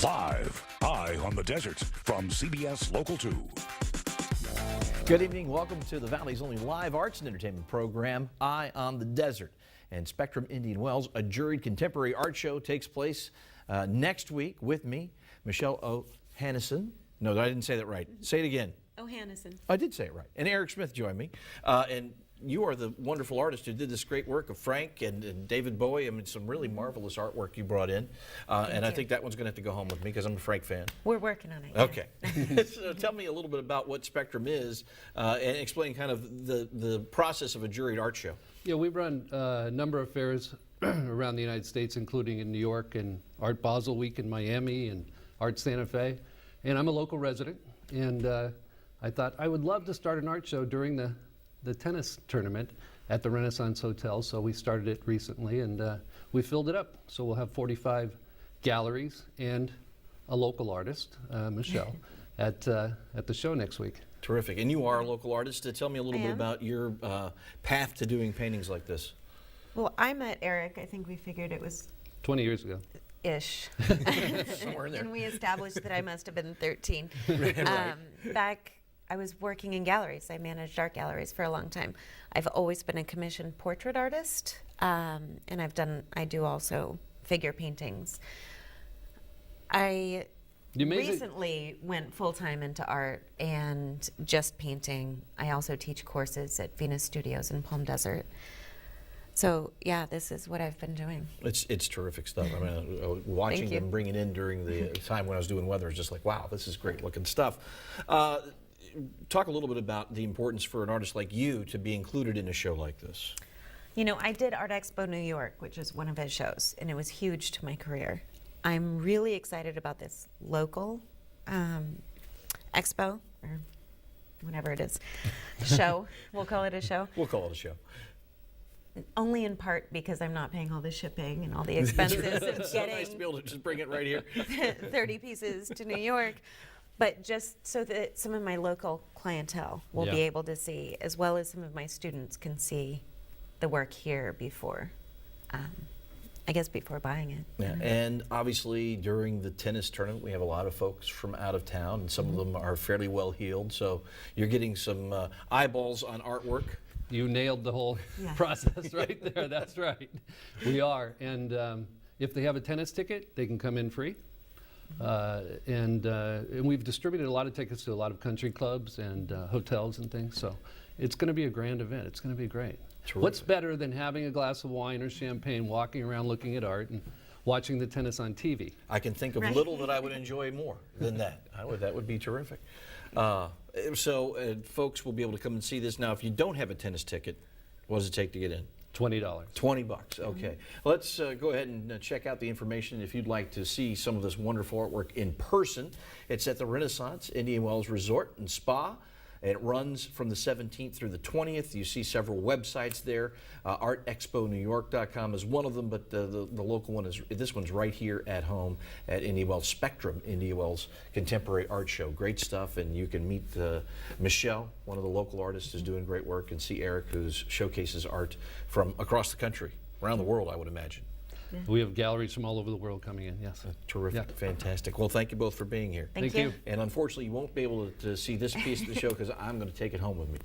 Live, Eye on the Desert from CBS Local 2. Good evening. Welcome to the Valley's only live arts and entertainment program, Eye on the Desert. And Spectrum Indian Wells, a juried contemporary art show, takes place next week with me, Michelle O'Hannison. No, I didn't say that right. Say it again. O'Hannison. I did say it right. And Eric Smith joined me. And you are the wonderful artist who did this great work of Frank and David Bowie. I mean, some really marvelous artwork you brought in. And I think that one's going to have to go home with me because I'm a Frank fan. We're working on it. Okay. So tell me a little bit about what Spectrum is and explain kind of the process of a juried art show. Yeah, we run a number of fairs around the United States, including in New York and Art Basel Week in Miami and Art Santa Fe. And I'm a local resident, and I thought I would love to start an art show during the tennis tournament at the Renaissance Hotel. So we started it recently, and we filled it up. So we'll have 45 galleries and a local artist, Michelle, at the show next week. Terrific. And you are a local artist. Tell me a little bit about your path to doing paintings like this. Well, I met Eric, I think we figured it was 20 years ago. ish. Somewhere in there. And we established that I must have been 13. Right. Back, I was working in galleries. I managed art galleries for a long time. I've always been a commissioned portrait artist, and I do also figure paintings. I recently went full-time into art and just painting. I also teach courses at Venus Studios in Palm Desert. So yeah, this is what I've been doing. It's terrific stuff. I mean, watching them bring it in during the time when I was doing weather is just like, wow, this is great looking stuff. Talk a little bit about the importance for an artist like you to be included in a show like this. You know, I did Art Expo New York, which is one of his shows, and it was huge to my career. I'm really excited about this local expo, or whatever it is, show. We'll call it a show. We'll call it a show. Only in part because I'm not paying all the shipping and all the expenses of It's so nice to be able to just bring it right here. 30 pieces to New York. But just so that some of my local clientele will be able to see, as well as some of my students can see the work here before, I guess before buying it. Yeah. And obviously during the tennis tournament, we have a lot of folks from out of town, and some of them are fairly well heeled. So you're getting some eyeballs on artwork. You nailed the whole process right there. That's right. We are. And if they have a tennis ticket, they can come in free. And we've distributed a lot of tickets to a lot of country clubs and hotels and things. So it's going to be a grand event. It's going to be great. Terrific. What's better than having a glass of wine or champagne, walking around looking at art and watching the tennis on TV? I can think of little that I would enjoy more than that. That would be terrific. So folks will be able to come and see this. Now, if you don't have a tennis ticket, what does it take to get in? $20. 20 bucks, okay. Let's go ahead and check out the information if you'd like to see some of this wonderful artwork in person. It's at the Renaissance Indian Wells Resort and Spa. It runs from the 17th through the 20th. You see several websites there. ArtExpoNewYork.com is one of them, but the local one this one's right here at home at Indian Wells Spectrum, Indian Wells Contemporary Art Show. Great stuff, and you can meet Michelle, one of the local artists who's doing great work, and see Eric, who showcases art from across the country, around the world, I would imagine. Yeah. We have galleries from all over the world coming in, yes. Terrific, fantastic. Well, thank you both for being here. Thank you. And unfortunately, you won't be able to see this piece of the show because I'm going to take it home with me.